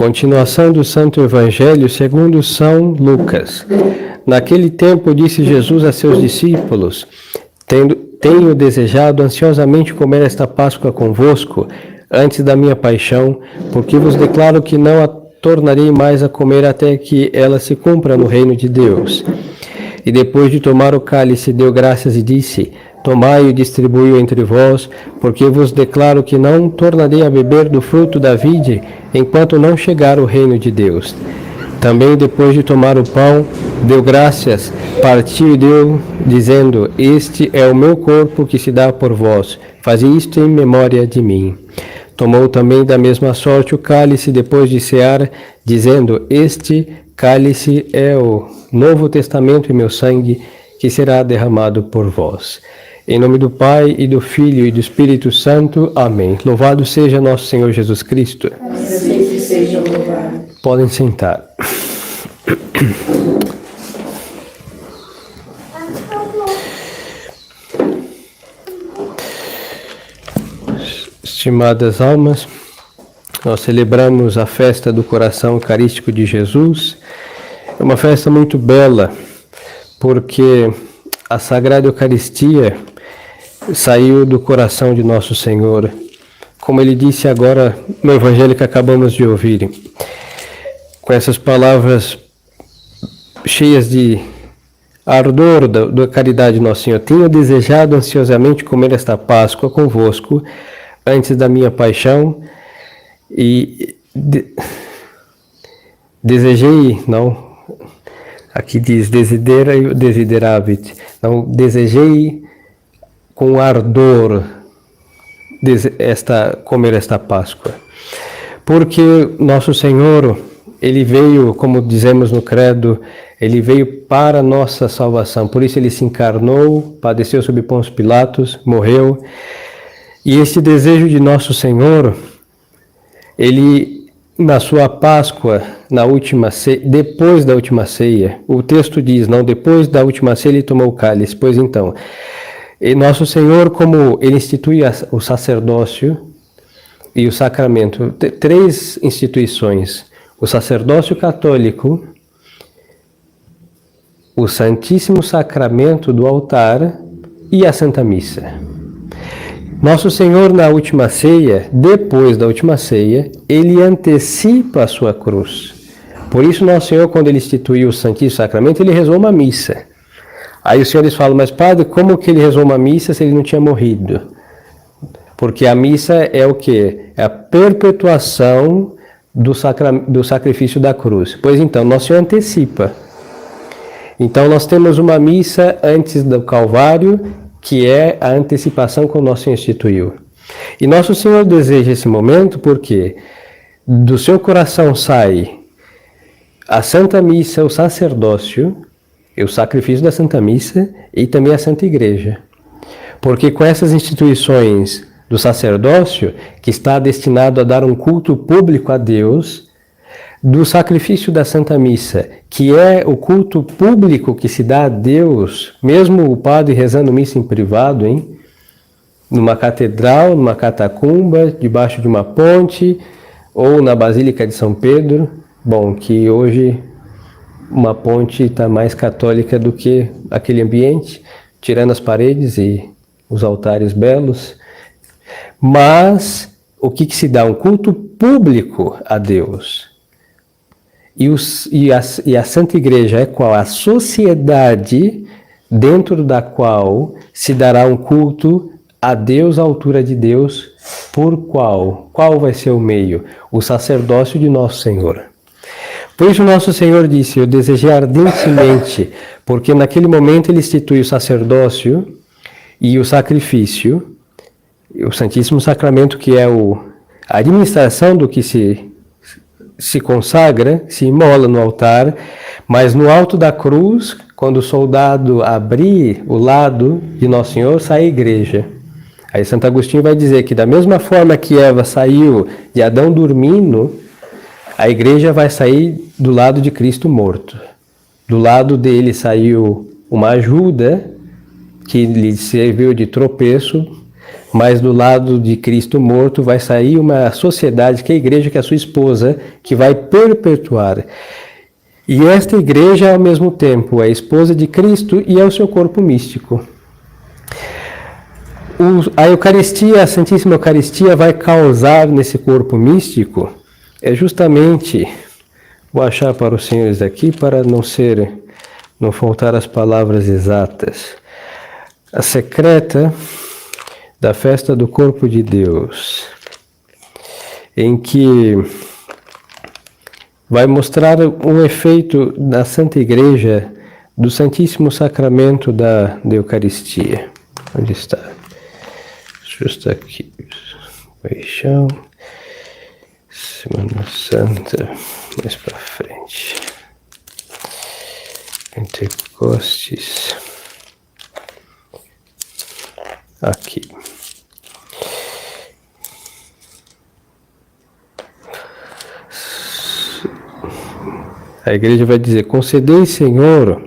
Continuação do Santo Evangelho segundo São Lucas. Naquele tempo disse Jesus a seus discípulos: Tenho desejado ansiosamente comer esta Páscoa convosco, antes da minha paixão, porque vos declaro que não a tornarei mais a comer até que ela se cumpra no reino de Deus. E depois de tomar o cálice, deu graças e disse: Tomai e distribui-o entre vós, porque vos declaro que não tornarei a beber do fruto da vide, enquanto não chegar o reino de Deus. Também depois de tomar o pão, deu graças, partiu e deu, dizendo: Este é o meu corpo que se dá por vós, fazei isto em memória de mim. Tomou também da mesma sorte o cálice depois de cear, dizendo: Este cálice é o Novo Testamento em meu sangue, que será derramado por vós. Em nome do Pai, e do Filho, e do Espírito Santo. Amém. Louvado seja nosso Senhor Jesus Cristo. Sempre seja louvado. Podem sentar. Estimadas almas, nós celebramos a festa do coração eucarístico de Jesus. É uma festa muito bela, porque a Sagrada Eucaristia saiu do coração de Nosso Senhor, como Ele disse agora no Evangelho que acabamos de ouvir, com essas palavras cheias de ardor da caridade de Nosso Senhor. Tenho desejado ansiosamente comer esta Páscoa convosco, antes da minha paixão, e desejei, não, aqui diz desidera e desideravit, não, desejei com ardor comer esta Páscoa, porque Nosso Senhor, Ele veio, como dizemos no credo, Ele veio para a nossa salvação, por isso Ele se encarnou, padeceu sob Pôncio Pilatos, morreu. E este desejo de Nosso Senhor, Ele, na sua Páscoa, depois da última ceia, o texto diz, não, depois da última ceia Ele tomou o cálice. Pois então, e Nosso Senhor, como Ele institui o sacerdócio e o sacramento, três instituições: o sacerdócio católico, o Santíssimo Sacramento do altar e a Santa Missa. Nosso Senhor, na última ceia, depois da última ceia, Ele antecipa a sua cruz. Por isso, Nosso Senhor, quando Ele instituiu o Santíssimo Sacramento, Ele rezou uma missa. Aí os senhores falam: mas padre, como que Ele rezou uma missa se Ele não tinha morrido? Porque a missa é o quê? É a perpetuação do sacrifício da cruz. Pois então, Nosso Senhor antecipa. Então, nós temos uma missa antes do Calvário, que é a antecipação que o Nosso Senhor instituiu. E Nosso Senhor deseja esse momento porque do seu coração sai a Santa Missa, o sacerdócio, e o sacrifício da Santa Missa, e também a Santa Igreja. Porque com essas instituições do sacerdócio, que está destinado a dar um culto público a Deus, do sacrifício da Santa Missa, que é o culto público que se dá a Deus, mesmo o padre rezando missa em privado, numa catedral, numa catacumba, debaixo de uma ponte, ou na Basílica de São Pedro. Bom, que hoje uma ponte está mais católica do que aquele ambiente, tirando as paredes e os altares belos. Mas o que se dá? Um culto público a Deus. E a Santa Igreja é qual? A sociedade dentro da qual se dará um culto a Deus, à altura de Deus, por qual? Qual vai ser o meio? O sacerdócio de Nosso Senhor. Por isso Nosso Senhor disse: eu desejei ardentemente, porque naquele momento Ele institui o sacerdócio e o sacrifício, o Santíssimo Sacramento, que é a administração do que se consagra, se imola no altar, mas no alto da cruz, quando o soldado abrir o lado de Nosso Senhor, sai a igreja. Aí Santo Agostinho vai dizer que da mesma forma que Eva saiu de Adão dormindo, a igreja vai sair do lado de Cristo morto. Do lado dele saiu uma ajuda que lhe serviu de tropeço, mas do lado de Cristo morto vai sair uma sociedade, que é a igreja, que é a sua esposa, que vai perpetuar. E esta igreja, ao mesmo tempo, é a esposa de Cristo e é o seu corpo místico. A Eucaristia, a Santíssima Eucaristia, vai causar nesse corpo místico, é justamente, vou achar para os senhores aqui, para não faltar as palavras exatas, a secreta da festa do corpo de Deus, em que vai mostrar um efeito na Santa Igreja do Santíssimo Sacramento da Eucaristia. Onde está? Justo aqui. Paixão, Semana Santa, mais para frente. Pentecostes. Aqui. A igreja vai dizer: concedei, Senhor,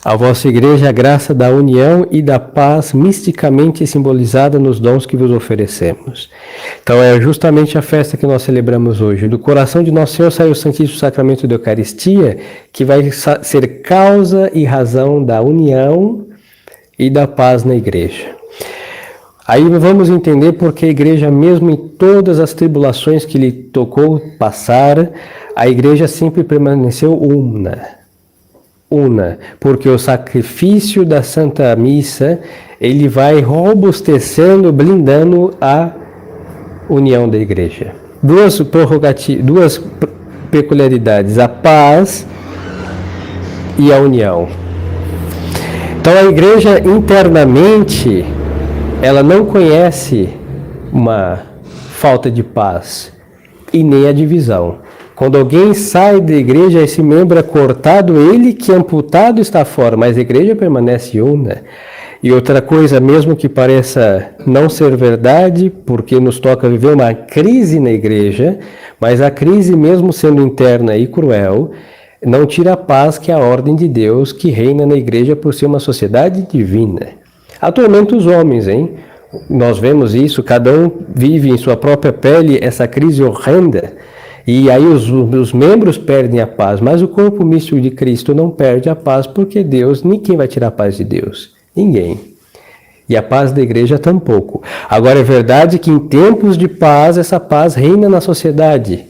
à vossa igreja a graça da união e da paz misticamente simbolizada nos dons que vos oferecemos. Então é justamente a festa que nós celebramos hoje. Do coração de Nosso Senhor sai o Santíssimo Sacramento da Eucaristia, que vai ser causa e razão da união e da paz na igreja. Aí vamos entender porque a igreja, mesmo em todas as tribulações que lhe tocou passar, a igreja sempre permaneceu una, porque o sacrifício da Santa Missa, ele vai robustecendo, blindando a união da igreja. Duas peculiaridades, a paz e a união. Então a igreja internamente, ela não conhece uma falta de paz e nem a divisão. Quando alguém sai da igreja, esse membro é cortado, ele que amputado está fora, mas a igreja permanece una. E outra coisa, mesmo que pareça não ser verdade, porque nos toca viver uma crise na igreja, mas a crise, mesmo sendo interna e cruel, não tira a paz que é a ordem de Deus que reina na igreja por ser uma sociedade divina. Atormenta os homens, hein? Nós vemos isso, cada um vive em sua própria pele essa crise horrenda, e aí os membros perdem a paz, mas o corpo místico de Cristo não perde a paz, porque Deus, ninguém vai tirar a paz de Deus, ninguém. E a paz da igreja tampouco. Agora é verdade que em tempos de paz, essa paz reina na sociedade.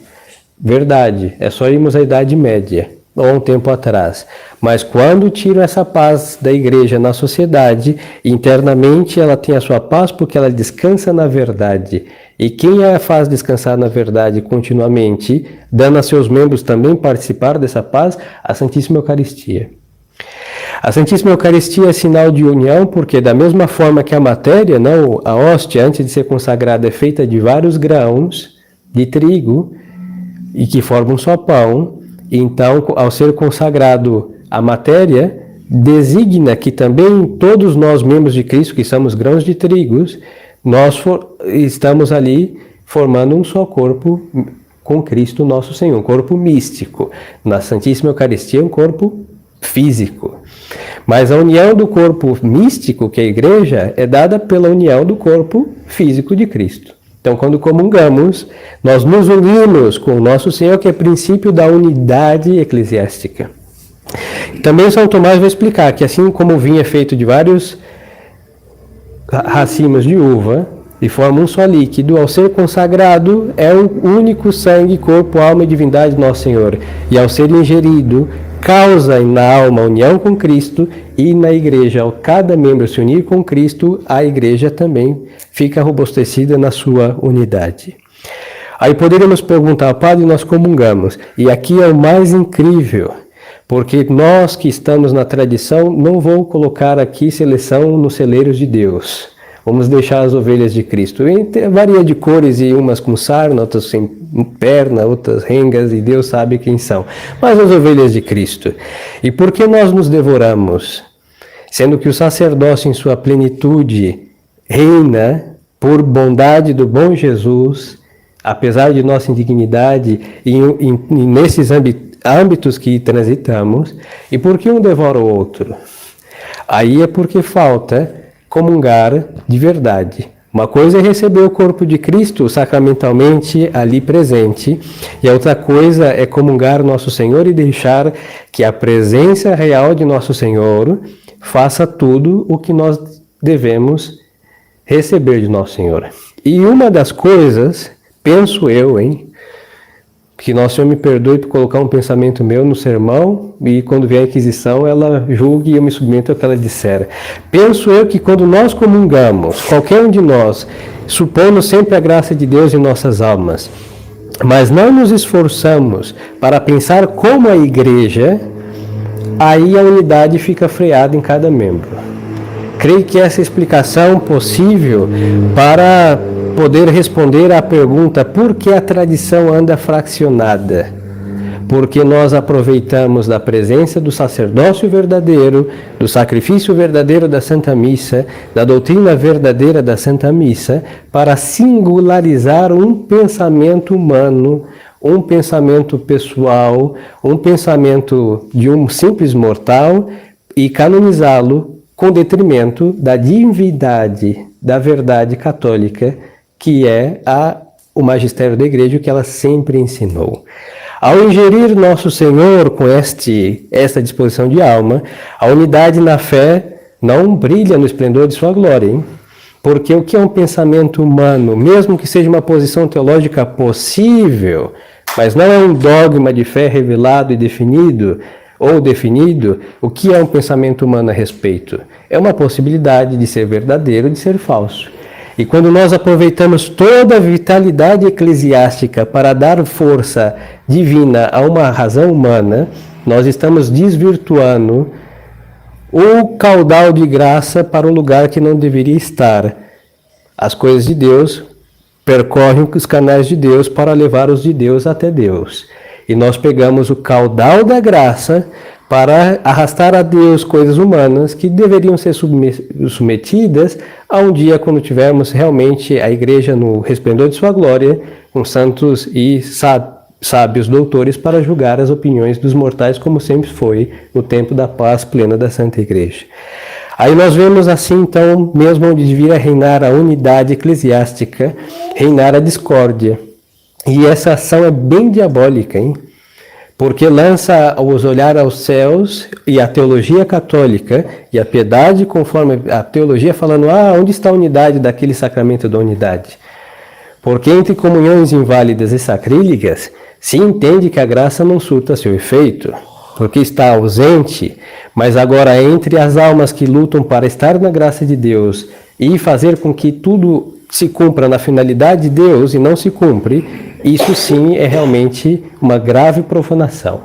Verdade, é só irmos à Idade Média, ou um tempo atrás. Mas quando tiram essa paz da igreja na sociedade, internamente ela tem a sua paz porque ela descansa na verdade. E quem a faz descansar na verdade continuamente, dando a seus membros também participar dessa paz? A Santíssima Eucaristia. A Santíssima Eucaristia é sinal de união, porque da mesma forma que a matéria, não, a hóstia, antes de ser consagrada, é feita de vários grãos de trigo, e que formam um só pão. Então, ao ser consagrado a matéria, designa que também todos nós, membros de Cristo, que somos grãos de trigo, nós estamos ali formando um só corpo com Cristo nosso Senhor, um corpo místico. Na Santíssima Eucaristia, um corpo físico. Mas a união do corpo místico, que é a igreja, é dada pela união do corpo físico de Cristo. Então, quando comungamos, nós nos unimos com o nosso Senhor, que é princípio da unidade eclesiástica. Também São Tomás vai explicar que assim como o vinho é feito de vários racimos de uva, e forma um só líquido, ao ser consagrado, é um único sangue, corpo, alma e divindade de Nosso Senhor. E ao ser ingerido, causa na alma a união com Cristo, e na igreja, ao cada membro se unir com Cristo, a igreja também fica robustecida na sua unidade. Aí poderíamos perguntar, padre, nós comungamos, e aqui é o mais incrível, porque nós que estamos na tradição, não vou colocar aqui seleção nos celeiros de Deus. Vamos deixar as ovelhas de Cristo. Varia de cores, e umas com sarna, outras sem perna, outras rengas, e Deus sabe quem são. Mas as ovelhas de Cristo. E por que nós nos devoramos? Sendo que o sacerdócio em sua plenitude reina por bondade do bom Jesus, apesar de nossa indignidade e nesses âmbitos que transitamos. E por que um devora o outro? Aí é porque falta comungar de verdade. Uma coisa é receber o corpo de Cristo sacramentalmente ali presente, e a outra coisa é comungar Nosso Senhor e deixar que a presença real de Nosso Senhor faça tudo o que nós devemos receber de Nosso Senhor. E uma das coisas, penso eu, que Nosso Senhor me perdoe por colocar um pensamento meu no sermão, e quando vier a Inquisição ela julgue e eu me submeto ao que ela disser. Penso eu que quando nós comungamos, qualquer um de nós, supondo sempre a graça de Deus em nossas almas, mas não nos esforçamos para pensar como a igreja, aí a unidade fica freada em cada membro. Creio que essa explicação possível para poder responder à pergunta por que a tradição anda fraccionada. Porque nós aproveitamos da presença do sacerdócio verdadeiro, do sacrifício verdadeiro da Santa Missa, da doutrina verdadeira da Santa Missa, para singularizar um pensamento humano, um pensamento pessoal, um pensamento de um simples mortal e canonizá-lo com detrimento da divindade, da verdade católica, que é o magistério da Igreja, que ela sempre ensinou. Ao ingerir Nosso Senhor com esta disposição de alma, a unidade na fé não brilha no esplendor de sua glória, porque o que é um pensamento humano, mesmo que seja uma posição teológica possível, mas não é um dogma de fé revelado e definido, o que é um pensamento humano a respeito? É uma possibilidade de ser verdadeiro, de ser falso. E quando nós aproveitamos toda a vitalidade eclesiástica para dar força divina a uma razão humana, nós estamos desvirtuando o caudal de graça para um lugar que não deveria estar. As coisas de Deus percorrem os canais de Deus para levar os de Deus até Deus. E nós pegamos o caudal da graça para arrastar a Deus coisas humanas que deveriam ser submetidas a um dia quando tivermos realmente a Igreja no resplendor de sua glória, com santos e sábios doutores para julgar as opiniões dos mortais, como sempre foi no tempo da paz plena da Santa Igreja. Aí nós vemos assim, então, mesmo onde devia reinar a unidade eclesiástica, reinar a discórdia. E essa ação é bem diabólica, porque lança os olhares aos céus e a teologia católica e a piedade conforme a teologia falando, onde está a unidade daquele sacramento da unidade? Porque entre comunhões inválidas e sacrílegas se entende que a graça não surta seu efeito, porque está ausente, mas agora entre as almas que lutam para estar na graça de Deus e fazer com que tudo se cumpra na finalidade de Deus e não se cumpre, isso sim é realmente uma grave profanação.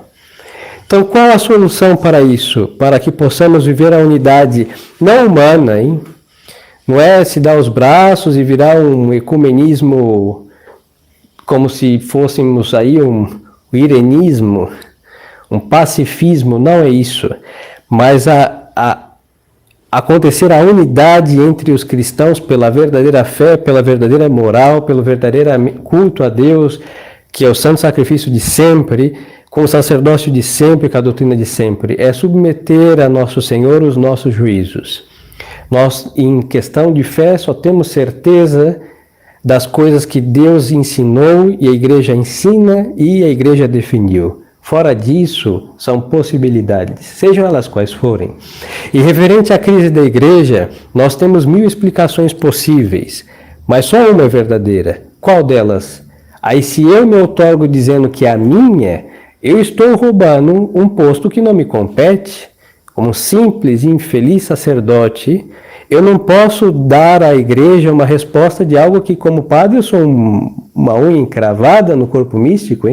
Então, qual a solução para isso? Para que possamos viver a unidade não humana, Não é se dar os braços e virar um ecumenismo como se fôssemos aí um irenismo, um pacifismo, não é isso. Mas acontecer a unidade entre os cristãos pela verdadeira fé, pela verdadeira moral, pelo verdadeiro culto a Deus, que é o santo sacrifício de sempre, com o sacerdócio de sempre, com a doutrina de sempre, é submeter a Nosso Senhor os nossos juízos. Nós, em questão de fé, só temos certeza das coisas que Deus ensinou e a Igreja ensina e a Igreja definiu. Fora disso, são possibilidades, sejam elas quais forem. E referente à crise da Igreja, nós temos 1000 explicações possíveis, mas só uma é verdadeira. Qual delas? Aí se eu me outorgo dizendo que é a minha, eu estou roubando um posto que não me compete. Como um simples e infeliz sacerdote, eu não posso dar à Igreja uma resposta de algo que, como padre, eu sou uma unha encravada no corpo místico,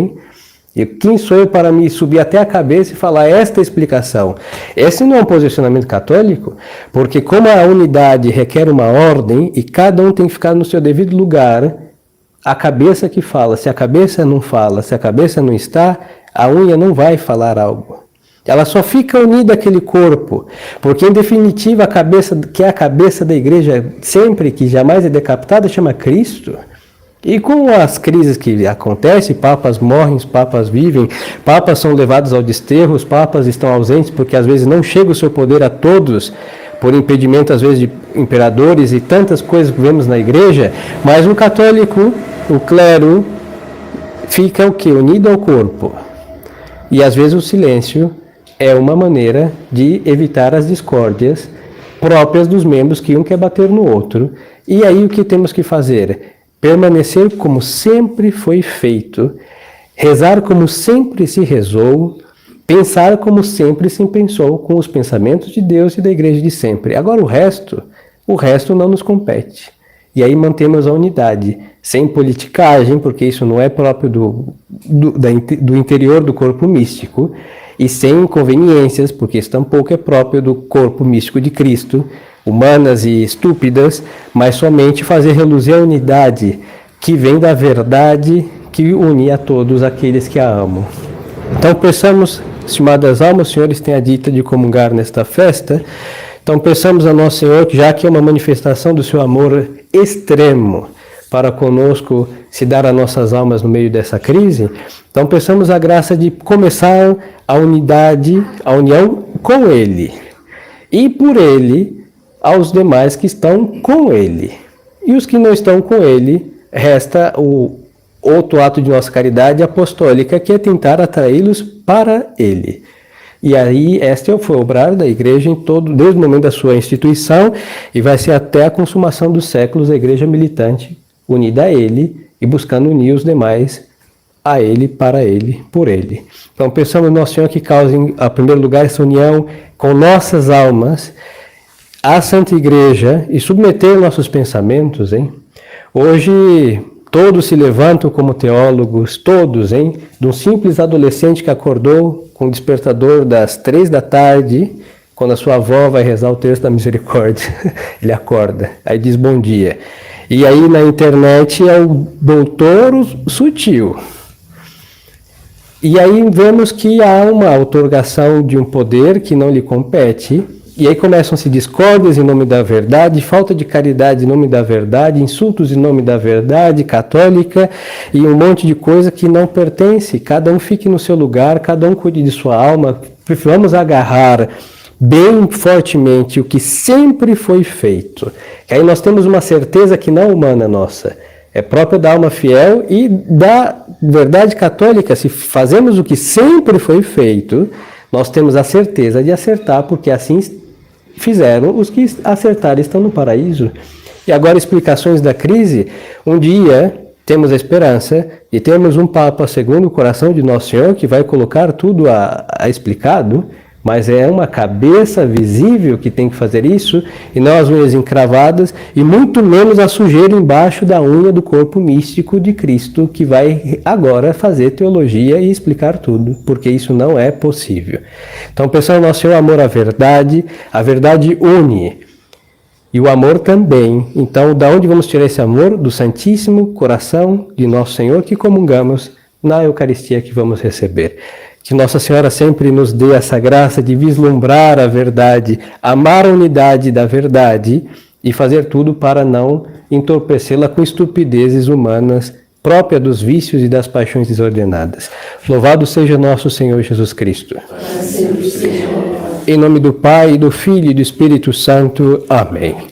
E quem sou eu para me subir até a cabeça e falar esta explicação? Esse não é um posicionamento católico, porque como a unidade requer uma ordem e cada um tem que ficar no seu devido lugar, a cabeça que fala. Se a cabeça não fala, se a cabeça não está, a unha não vai falar algo. Ela só fica unida àquele corpo, porque em definitiva a cabeça, que é a cabeça da Igreja, sempre que jamais é decapitada, chama Cristo. E com as crises que acontecem, papas morrem, papas vivem, papas são levados ao desterro, os papas estão ausentes porque às vezes não chega o seu poder a todos, por impedimento às vezes de imperadores e tantas coisas que vemos na igreja, mas o católico, o clero, fica o quê? Unido ao corpo. E às vezes o silêncio é uma maneira de evitar as discórdias próprias dos membros que um quer bater no outro. E aí o que temos que fazer? Permanecer como sempre foi feito, rezar como sempre se rezou, pensar como sempre se pensou, com os pensamentos de Deus e da igreja de sempre. Agora o resto não nos compete. E aí mantemos a unidade, sem politicagem, porque isso não é próprio do interior do corpo místico, e sem inconveniências, porque isso tampouco é próprio do corpo místico de Cristo, humanas e estúpidas, mas somente fazer reluzir a unidade que vem da verdade que une a todos aqueles que a amam. Então peçamos, estimadas almas, os senhores têm a dita de comungar nesta festa. Então peçamos a Nosso Senhor, já que é uma manifestação do seu amor extremo para conosco, se dar a nossas almas no meio dessa crise, então peçamos a graça de começar a unidade, a união com Ele, e por Ele, aos demais que estão com Ele. E os que não estão com Ele, resta o outro ato de nossa caridade apostólica, que é tentar atraí-los para Ele. E aí, este foi o obrar da igreja desde o momento da sua instituição, e vai ser até a consumação dos séculos a igreja militante, unida a Ele e buscando unir os demais a Ele, para Ele, por Ele. Então, pensamos no Nosso Senhor que cause, em primeiro lugar, essa união com nossas almas à Santa Igreja e submeter nossos pensamentos, hein? Hoje, todos se levantam como teólogos, todos, hein? De um simples adolescente que acordou com o despertador das 3 da tarde, quando a sua avó vai rezar o terço da misericórdia, ele acorda, aí diz bom dia. E aí na internet é o doutor sutil. E aí vemos que há uma outorgação de um poder que não lhe compete, e aí começam-se discórdias em nome da verdade, falta de caridade em nome da verdade, insultos em nome da verdade católica e um monte de coisa que não pertence. Cada um fique no seu lugar, cada um cuide de sua alma. Vamos agarrar bem fortemente o que sempre foi feito. Que aí nós temos uma certeza que não é humana nossa, é própria da alma fiel e da verdade católica. Se fazemos o que sempre foi feito, nós temos a certeza de acertar, porque assim fizeram os que acertaram, estão no paraíso. E agora, explicações da crise. Um dia temos a esperança de termos um Papa segundo o coração de Nosso Senhor, que vai colocar tudo a explicado, mas é uma cabeça visível que tem que fazer isso, e não as unhas encravadas, e muito menos a sujeira embaixo da unha do corpo místico de Cristo, que vai agora fazer teologia e explicar tudo, porque isso não é possível. Então, pessoal, nosso Senhor, amor à verdade, a verdade une, e o amor também. Então, da onde vamos tirar esse amor? Do Santíssimo Coração de Nosso Senhor, que comungamos na Eucaristia que vamos receber. Que Nossa Senhora sempre nos dê essa graça de vislumbrar a verdade, amar a unidade da verdade e fazer tudo para não entorpecê-la com estupidezes humanas própria dos vícios e das paixões desordenadas. Louvado seja nosso Senhor Jesus Cristo. Em nome do Pai, do Filho e do Espírito Santo. Amém.